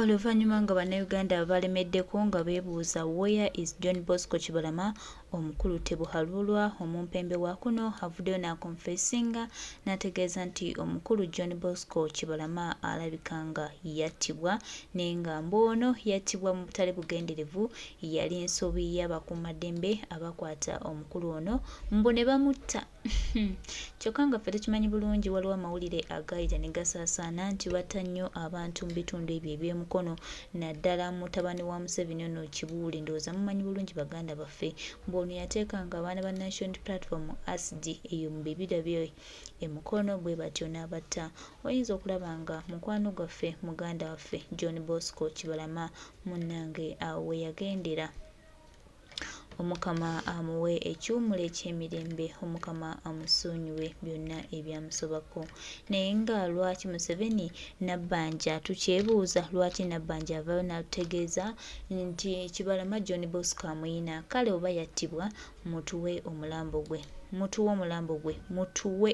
Oluvannyuma nga bannayuganda balemeddeko nga beebuuza where is John Bosco Kibalama omukulu tebuhalulwa omumpembe wa kuno avuddeyo n'akonfesinga n'ategeeza nti omukulu John Bosco Kibalama alabika nga yattibwa naye nga mboono yattibwa mu butale bugenderevu yali ensobi y'abakuumaddembe abakwata omukulu ono mbu ne bamutta. Kyokka nga ffe tukimanyi bulungi waliwo amawulire agayita ne gasaasaana nti batta nnyo abantu mu bitundu ebyo eby'Emukono naddala mutabani wa Museveni ono Kibule. Ndowooza mumanyi bulungi baganda baffe ono yateekanga abaana ba National Platform ASD eyo mu bibira bye Mukono bwe batyo n'abatta. Oyinza okulaba nga mukwano gwaffe muganda waffe John Bosco Kibalama munnange awo we yagendera. Omukama amuwe ekyumula eky'emirembe, omukama amusuunyuwe byonna ebyamusobako. Naye nga lwaki Museveni Nabbanja tukyebuuza lwaki Nabbanja avaayo n'atutegeeza nti Kibalama John Bosco amuyina, kale oba yattibwa mutuwe omulambo gwe. Mutuwe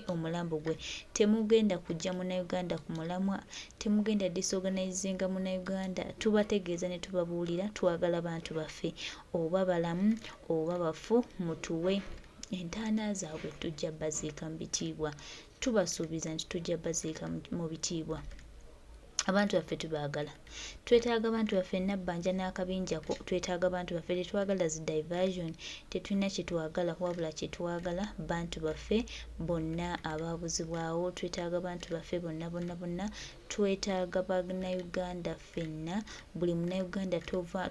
omulambo gwe. Temugenda kujja Munnayuganda ku mulamwa, temugenda disorganizinga Munnayuganda. Tubategeeza ne tubabuulira twagala bantu baffe oba balamu oba bafu, mutuwe. Entaana zaabwe tujja baziika mu bitiibwa. Tubasuubiza nti tujja baziika mu bitiibwa. Abantu baffe tubaagala. Twetaaga abantu baffe Nabbanja n'akabinjako, twetaaga abantu baffe, tetwagala zi diversion, tetulina kyetwagala wabula kyetwagala bantu baffe bonna abaabuzibwawo. Twetaaga bantu baffe bonna. Twetaaga bannayuganda ffenna, buli munnayuganda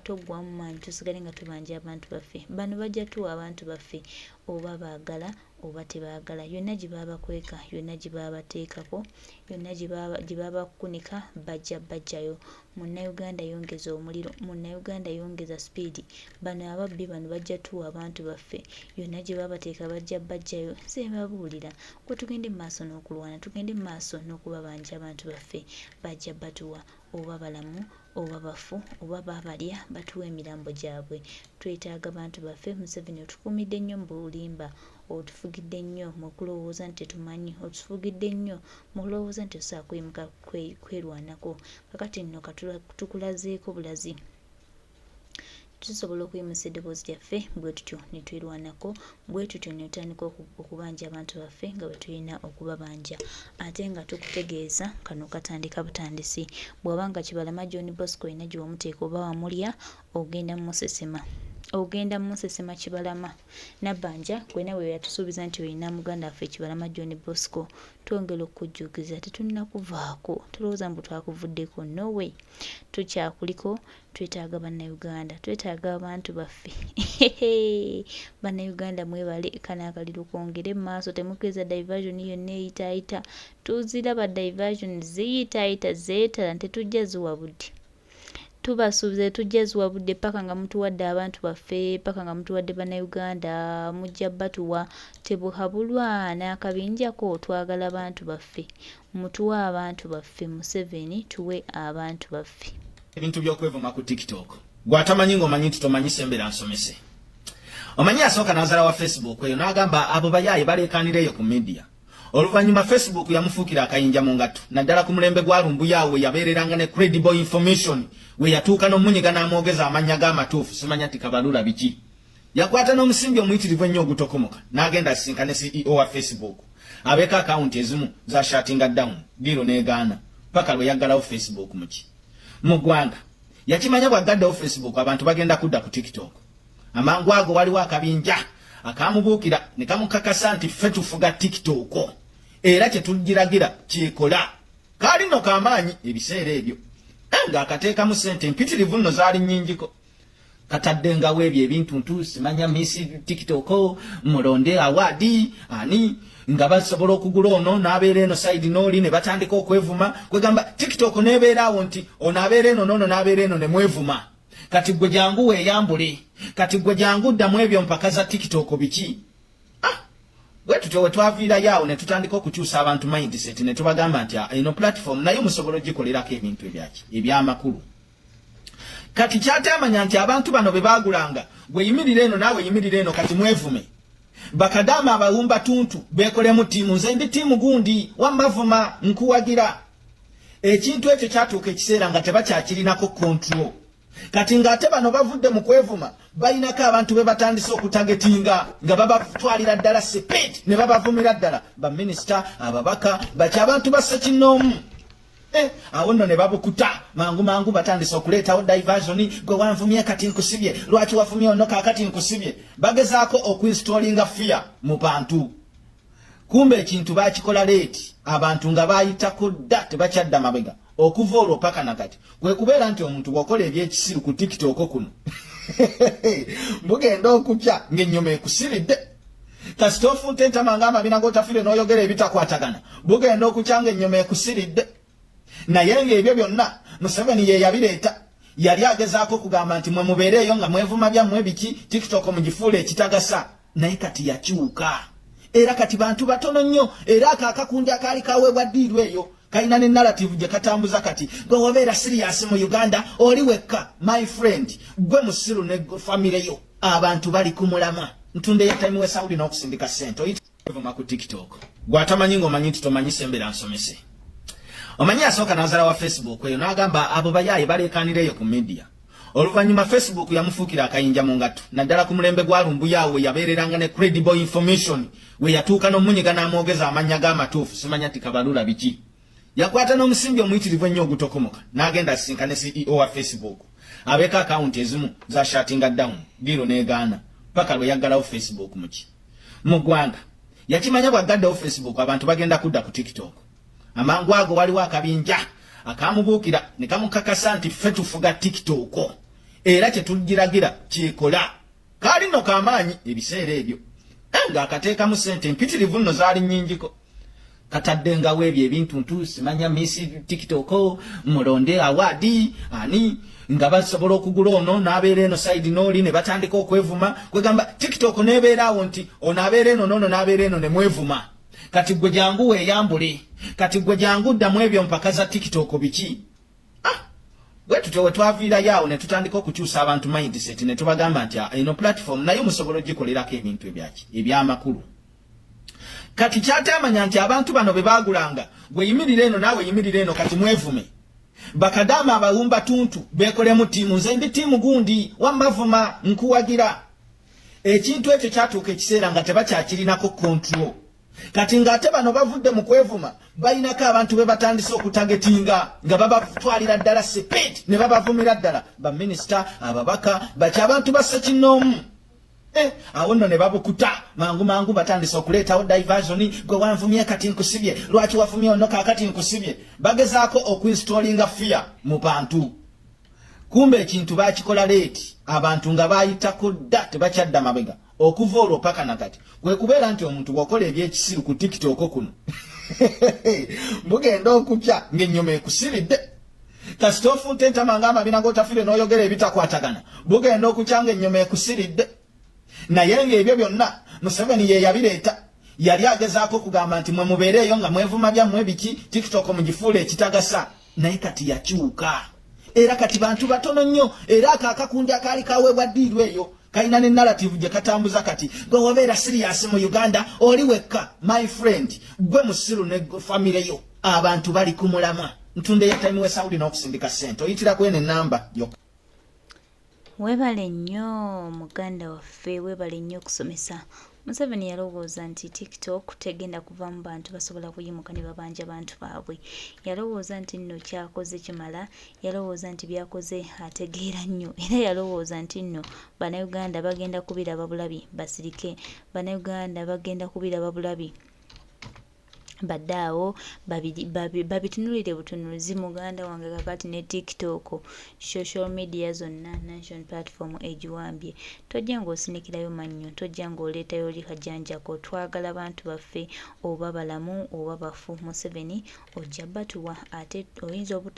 toggwa mu maanyi tusigale nga tubanja abantu baffe. Bano bajja tuwa abantu baffe oba baagala oba tebaagala. Yonna gye baabakweka, yonna gye baabateekako, yonna gye baabakunika bajjayo. Munnayuganda yongeza omuliro, munnayuganda yongeza speed. Bano ababbi bano bajja tuwa abantu baffe, yonna gye baabateeka bajjayo. Nze mbabuulira kwe tugende mu maaso n'okulwana, tugende mu maaso n'okubabanja abantu baffe bajja batuwa oba balamu oba bafu oba babalya batuwa emirambo gyabwe. Twetaaga bantu baffe. Museveni otukuumidde nnyo mu bulimba, otufugidde nnyo mu kulowooza nti tetumanyi, otufugidde nnyo mu kulowooza nti tusobola kwemuka kwerwanako. Kakati nno tukulazeeko bulazi, tusobola okuyimusa eddoboozi lyaffe bwe tutyo ne twerwanako, bwe tutyo ne tutandika okubanja abantu baffe nga bwe tulina okubabanja. Ate nga tukutegeeza kano katandika butandisi. Bw'abanga Kibalama John Bosco olina gye wamuteeka oba wamulya, ogenda musesema Kibalama. Nabbanja gwena we yatusuubiza nti olina muganda waffe Kibalama John Bosco, twongera okujjukiza tetulina kuvaako. Tulowooza mbu twakuvuddeko, no way. Tukyakuliko. Twetaaga bannayuganda, twetaaga abantu baffe. Bannayuganda mwebale, kana akaliro kwongere mu maaso. Temukkiriza diversion yonna eyitaayita. Tuziraba diversion ziyitaayita zeetala, tetujja ziwa budde. Tubasuubiza tujja ziwa budde paka nga mutuwadde abantu baffe, paka nga mutuwadde bannayuganda, mujja batuwa. Tebuhabulwa n'akabinjako. Twagala bantu baffe, mutuwe abantu baffe. Museveni tuwe abantu baffe. Ebintu by'okwevuma ku TikTok. Gwatamanyi ng'omanyi nti tomanyi sembera nsomese. Omanyi asooka n'azaala wa Facebook eyo n'agamba abo bayaaye baleekaanireyo ku media. Oluvannyuma Facebook yamufuukira akayinja mu ngatto. Naddala ku mulembe gwa Lumbuyawe yabeereranga ne credible information we yatuuka n'omunyiga n'amwogeza amannya g'amatuufu. Simanya nti kabalula biki. Yakwata n'omusimbi omuyitirivu ennyo ogutokomoka n'agenda asisinkane CEO wa Facebook. Abeeka akawunti ezimu za shutting down, diiro n'egaana paka lwe yaggalawo Facebook muki. Mu ggwanga yakimanya bw'aggaddewo Facebook abantu bagenda kudda ku TikTok. Amangu ago waliwo akabinja akamubuukira ne kamukakasa nti ffe tufuga TikTok era kyetugiragira kyekola. Kaali nno kamaanyi ebiseera ebyo nga akateekamu ssente mpitirivu nno zaali nnyingiko. Kataddengawo ebyo ebintu simanya Miss TikTok mulonde awaadi ani nga basobola okugula ono n'abeera eno side n'oli ne batandika okwevuma. Kwegamba TikTok n'ebeeraawo nti ono abeera eno n'ono n'abeera eno ne mwevuma. Kati gwe jangu weeyambule, kati gwe jangu ddamu ebyo mpaka za TikTok biki. Bwe tutyo we twaviirayo awo ne tutandika okukyusa abantu mindset ne tubagamba nti eno platform nayo musobola ogikolerako ebintu eby'amakulu. Kati kyatamanya nti abantu bano be baagulanga gwe yimirira eno naawe yimirira eno kati mwevume. Bakadama abawumba tuntu bekolemu tiimu, nze ndi tiimu gundi wambavuma nkuwagira. ekintu ekyo kyatuuka ekiseera nga tebakyakirinako control. Kati ng'ate bano bavudde mu kwevuma balinako abantu be batandise okutagetinga nga babatwalira ddala sepeti ne babavumira ddala baminisita ababaka baki abantu basse kinnoomu. Awo nno ne babukuta mangu batandise okuleetawo diversion. Gwe wanvumye kati nkusibye, lwaki wavumye ono kaakati nkusibye. Bagezaako okuinstolinga fear mu bantu. Kumbe ekintu bakikola leeti abantu nga bayitako dda tebakyadda mabega. Okuva olwo paka nakati kwe kubeera nti omuntu bw'okola ebyekisiru ku TikTok kuno bugenda okupya ng'ennyuma ekusiridde. Kasita ofunta entama ng'amabina g'otafire n'oyogera ebitakwatagana bugenda okupya ng'ennyuma ekusiridde. Naye ng'ebyo byonna Museveni ye yabireeta. Yali agezaako kugamba nti mwe mubeereeyo nga mwevuma byammwe biki TikTok mugifuula ekitagasa. Naye kati yakyuka. Era kati bantu batono nnyo era akakundi akaali kaweebwa ddiiru eyo kaina ne narrative gye katambuza kati gwe wabeera serious mu Uganda oli wekka. My friend gwe musiru ne family yo abantu bali kumulamwa ntunde ya time we Saudi n'okusindika sente oyituma ku TikTok. Gwe atamanyi ng'omanyi nti tomanyi sembera nsomese. Omanyi asooka n'azala wa Facebook eyo n'agamba abo bayaaye baleekaanireyo ku media. Oluvannyuma Facebook yamufuukira akayinja mu ngatto naddala ku mulembe gwa Lumbuyawo we yabeereranga ne credible information we yatuuka n'omunyiga n'amwogeza amannya g'amatuufu simanya nti kabalula biki. Yakwata n'omusimbi omuyitirivu ennyo ogutokomoka n'agenda asinkane CEO wa Facebook abeeka akawunti ezimu za shutting down diro n'egaana paka lwe yaggalawo Facebook mu ggwanga. Yakimanya bw'aggaddewo Facebook abantu bagenda kudda ku TikTok. Amangu ago waliwo akabinja akamubuukira ne kamukakasa nti ffe tufuga TikTok era kye tugiragira kyekola. Kaali nno kamaanyi ebiseera ebyo ng'akateekamu ssente mpitirivu nno zaali nnyingiko. Kataddengawo ebyo ebintu simanya Miss TikTok mulonde awadi ani nga basobola okugula ono n'abeera eno side n'oli ne batandika okwevuma. Kwegamba TikTok n'ebeeraawo nti ono abeera eno n'ono n'abeera eno ne mwevuma. Kati gwe jangu weeyambule. Kati gwe jangu ddamu ebyo mpaka za TikTok biki. Bwe tutyo we twaviirayo awo ne tutandika okukyusa abantu mindset ne tubagamba nti eno platform nayo musobola ogikolerako ebintu eby'amakulu. Kati kyatamanya nti abantu bano be baagulanga gwe yimirire eno naawe yimirire eno kati mwevume. Bakadama abawumba tuntu beekolemu ttiimu nze ndi ttiimu gundi wambavuma nkuwagira. Ekintu ekyo kyatuuka ekiseera nga tebakyakirinako control. Kati ng'ate bano bavudde mu kwevuma balinako abantu be batandise okutagetinga nga babatwalira ddala sepeti ne babavumira ddala baminisita ababaka baki abantu basse kinnoomu. Awo nno ne babukuta mangu batandise okuleetawo diversion. Gwe wanvumye kati nkusibye, lwaki wavumye ono kaakati nkusibye. Bagezaako okuinstolinga fear mu bantu. Kumbe ekintu bakikola leeti abantu nga bayitako dda tebakyadda mabega. Okuva olwo paka nakati kwe kubeera nti omuntu bw'okola ebyekisiru ku TikTok kuno bugenda okupya ng'ennyuma ekusiridde. Kasita ofunta entama ng'amabina g'otafire n'oyogera ebitakwatagana bugenda okupya ng'ennyuma ekusiridde. Naye ng'ebyo byonna Museveni ye yabireeta. Yali agezaako kugamba nti mwe mubeereeyo nga mwevuma byammwe biki TikTok mugifuula ekitagasa. Naye kati yakyuka. Era kati bantu batono nnyo era akakundi akaali kaweebwa ddiiru eyo kaina ne narrative gye katambuza kati gwe wabeera serious mu Uganda oli wekka. My friend gwe musiru ne family yo abantu bali kumulamwa ntunde ya time we Saudi n'okusindika sente oyitira kwene namba yokka. Webale nnyo muganda waffe, webale nnyo okusomesa. Museveni yalowooza nti TikTok tegenda kuva mu bantu basobola kuyimuka ne babanja abantu baabwe. Yalowooza nti nno kyakoze kimala, yalowooza nti byakoze ategeera nnyo, era yalowooza nti nno Bannayuganda bagenda kubiraba bulabi basirike, Bannayuganda bagenda kubiraba bulabi baddaawo babitunulire butunuzi. Muganda wange kakati ne TikTok social media zonna national platform egiwambye. Tojja ng'osinikirayo mannyo, tojja ng'oleetayo oli kajanjako. Twagala bantu baffe oba balamu oba bafu. Museveni ojja batuwa ate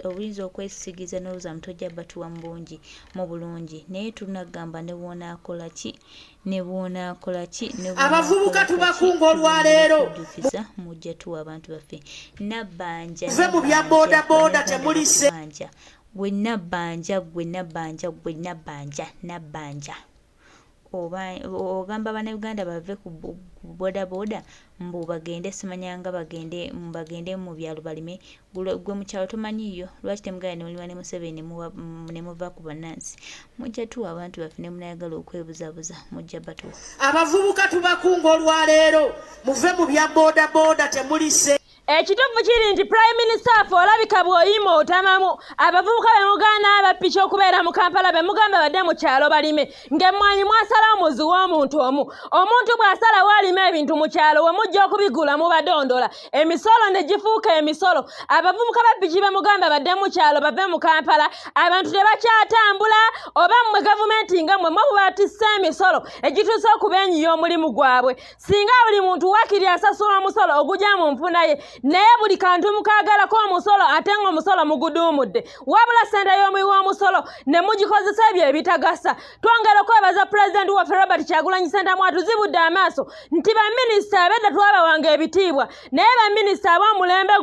oyinza okwesigiza n'olowooza nti tojja batuwa mu bulungi naye tunagamba ne bw'onaakola ki abavubuka tubakunga olwaleero mujja tuwa abantu baffe nabbanja ve mu bya boda boda temulise gwe nabbanja ogamba bannayuganda bave ku bodaboda mbu bagende simanyanga bagende mu byalo balime gwe mu kyalo tomanyiyo lwaki temugenda ne Museveni ne muva ku bannansi mujja tuwa abantu baffe ne munayagala okwebuzabuza mujja batuufu abavubuka tubakunga olwaleero muve mu bya bodaboda temulise ekituufu kiri nti prime minister afe olabika bw'oyima otamamu abavubuka bemugana abapiki okubeera mu Kampala bemugamba badde mu kyalo balime ng'emmwanyi mwasalawo muzi w'omuntu omuntu bw'asalawo alima ebintu mu kyalo we mujja okubigula mubadondola emisolo ne gifuuka emisolo abavubuka bapiki bemugamba badde mu kyalo bave mu Kampala abantu tebakyatambula oba mmwe gavumenti nga mmwe mubatissa emisolo egituusa okuba enyiyo omulimu gwabwe singa buli muntu wakiri asasula omusolo ogujja mu nfuna ye naye buli kantu mukagalako omusolo ate nga omusolo muguduumudde wabula sente y'omuwi w'omusolo ne mugikozesa ebyo ebitagasa twongera okwebaza pulezidenti waffe Robert Kyagulanyi Ssentamu atuzibudde amaaso nti baminisita abedda twabawanga ebitiibwa naye baminisita ab'omulembe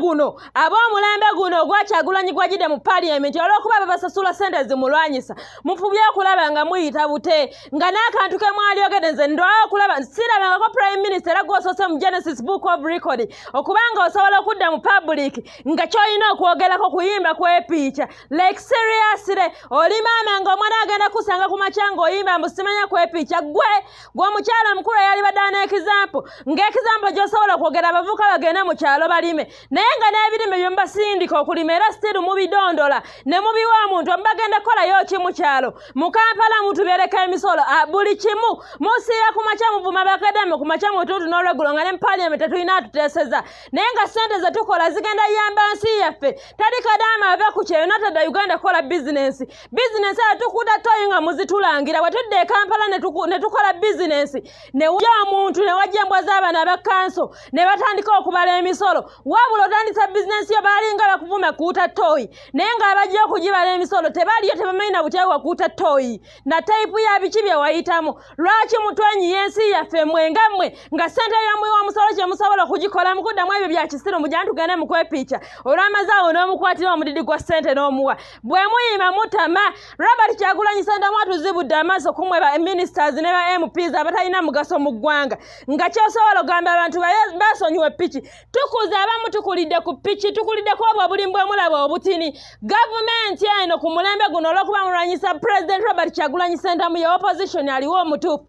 guno ogwa Kyagulanyi gwajidde mu paliyamenti olw'okuba babasasula sente zimulwanyisa mufubye okulaba nga muyita bute nga n'akantu ke mwalyogedde nze ndwawo okulaba sirabangako prime minister era gw'osoose mu Genesis Book of Record okubanga osobola okudda mu public nga kyolina okwogerako kuyimba kwepiica like seriously oli maama ng'omwana agenda kusanga ku makya ng'oyimba mbu simanya kwepiica gwe omukyala mukulu eyali baddaana ekizampo ng'ekizampo gy'osobola okwogera abavubuka bagende mu kyalo balime naye nga n'ebirime bye mubasindika okulima era still mubidondola ne mubiwa omuntu omubagenda kukolayo ki mu kyalo mu Kampala mutubyereko emisolo buli kimu musiira ku makya muvuma bakadame ku makya mutuutu n'olwegulo nga ne mu paliyamenti tetulina atuteeseza naye nga sente ze tukola zigenda yamba nsi yaffe tali kadaama ave ku kyeyo natadda Uganda kola bizinensi eyo tukuda toyi nga muzitulangira bwe tudde e Kampala ne tukola bizinensi ne wajja omuntu ne wajja embwa z'abaana aba kanso ne batandika okubala emisolo wabula otandisa bizinensi yo baalinga bakuvuma kuuta toyi naye ng'abajja okugibala emisolo tebaliyo tebamanyi na buteewa kuuta toyi na tayipu ya biki bye wayitamu lwaki mutwenyi y'ensi yaffe mwengammwe nga sente y'omuwi w'omusolo kye musobola okugikola mukuddamu ebyo bya kisiru mujja tugende mu kwepiica olw'amazaawo n'omukwatira omudidi gwa ssente n'omuwa bwe muyima mutama Robert Kyagulanyi Ssentamu atuzibudde amaaso kumwe ba ministers ne ba MPs abatalina mugaso mu ggwanga nga kyosobola ogamba abantu basonyiwe piki tukuza abamu tukulidde ku piki tukuliddeko obwo obulimu bwemulaba obutini gavumenti eno ku mulembe guno olw'okuba mulwanyisa President Robert Kyagulanyi Ssentamu ye opposition aliwo omutuufu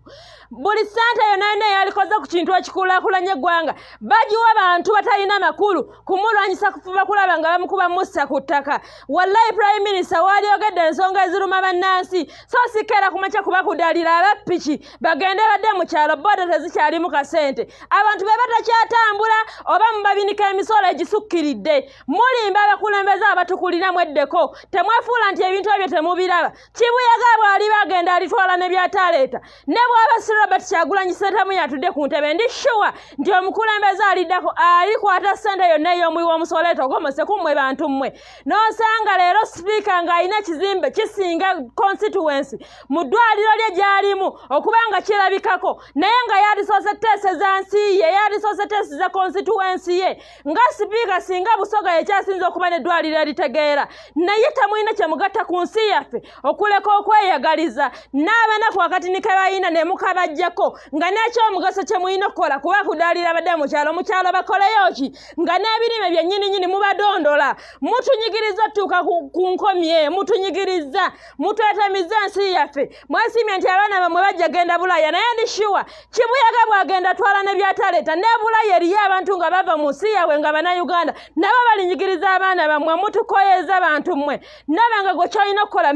buli ssente yonna yalikoze ku kintu ekikulaakulanya eggwanga bagiwa abantu batalina makulu kumulwanyisa kufuba kulaba nga bamukuba mussa ku ttaka wallahi prime minister walyogedde ensonga eziruma bannansi so sikera ku makya kuba kudalira abapiki bagende badde mu kyalo boda tezikyalimu kasente abantu be batakyatambula oba mubabinika emisolo egisukkiridde mulimba abakulembeze abatukuliramu eddeko temwefuula nti ebintu ebyo temubiraba kibuyaga bwali bagenda alitwala ne byataleeta ne bw'aba Robert Kyagulanyi Ssentamu yatudde ku ntebe ndi sure nti omukulembeze aliddako alikwata ssente yonna ey'omuwi w'omusolo etogomose kummwe bantu mmwe n'osanga leero sipiika ng'alina kizimbe kisinga constituency mu ddwaliro lye gy'alimu okuba nga kirabikako naye nga yalisoose teeseza nsi ye yalisoose teeseza constituency ye nga sipiika singa Busoga yekyasinza okuba n'eddwaliro eritegeera naye temulina kye mugatta ku nsi yaffe okuleka okweyagaliza n'abanaku akatini ke balina ne mukabajjako nga n'ekyomugaso kye mulina okukola kuba kudaalira badde mu kyalo bakoleyo ki nga n'ebirime byennyini mubadondola mutunyigiriza tuuka ku nkomye mutunyigiriza mutwetamiza ensi yaffe mwesiimye nti abaana bamwe bajja genda Bulaya naye ndi sure kibuyaga bwagenda atwala ne byataleeta ne Bulaya eriyo abantu nga bava mu nsi yaabwe nga bannayuganda nabo balinyigiriza abaana bammwe mutukoyeza bantu mmwe nabanga gwe kyolina okukola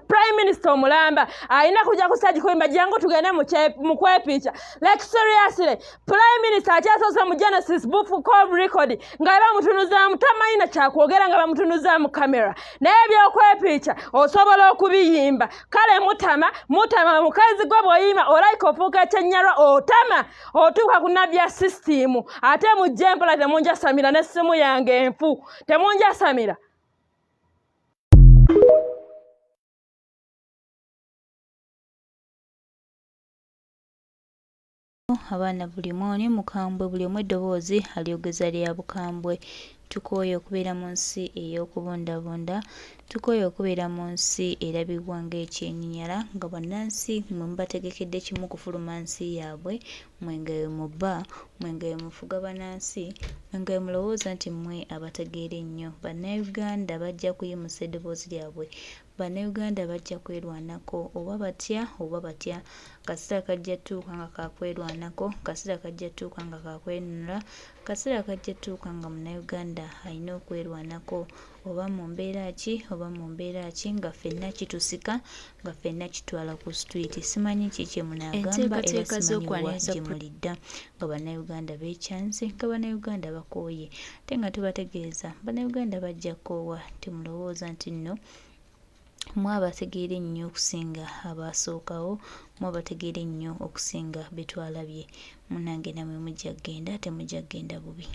prime minister omulamba alina kujja ku stage kuyimba jangu tugende mu kwepiica like seriously prime minister akyasoose mu Genesis Book of Record nga bamutunuzaamu tamanyi na kyakwogera nga bamutunuza mu kamera naye byokwepiica osobola okubiyimba kale mutama mukazi gwe bw'oyima olaika ofuuka ekyennyalwa otama otuuka ku nabya system ate mujje mpola temunjasamira n'essimu yange enfu temunjasamira. Abaana buli mwoni mukambwe buli omu eddoboozi alyogeza lya bukambwe tukooye okubeera mu nsi ey'okubondabonda, tukooye okubeera mu nsi erabibwa ng'ekyenyinyala nga bannansi mwe mubategekedde kimu kufuluma nsi yaabwe, mwengayo mubba, mwengayo mufuga bannansi, mwengayo mulowooza nti mmwe abategeera ennyo. Bannayuganda bajja kuyimusa eddoboozi lyabwe, bannayuganda bajja kwerwanako oba batya oba batya. Kaseera kajja ttuuka nga kakwerwanako, kaseera kajja ttuuka nga kakwenunula, kaseera kajja ttuuka nga munnayuganda alina okwerwanako oba mu mbeera ki oba mu mbeera ki, nga ffenna kitusika, nga ffenna kitwala ku street. Simanyi ki kye munaagamba era simanyi gye mulidda nga bannayuganda beekyanze, nga bannayuganda bakooye ate nga tubategeeza bannayuganda bajja kkoowa. Timulowooza nti nno mwe abategeera ennyo okusinga abaasookawo, mwe abategeera ennyo okusinga be twalabye. Munnange namwe mujja kgenda, temujja kgenda bubi.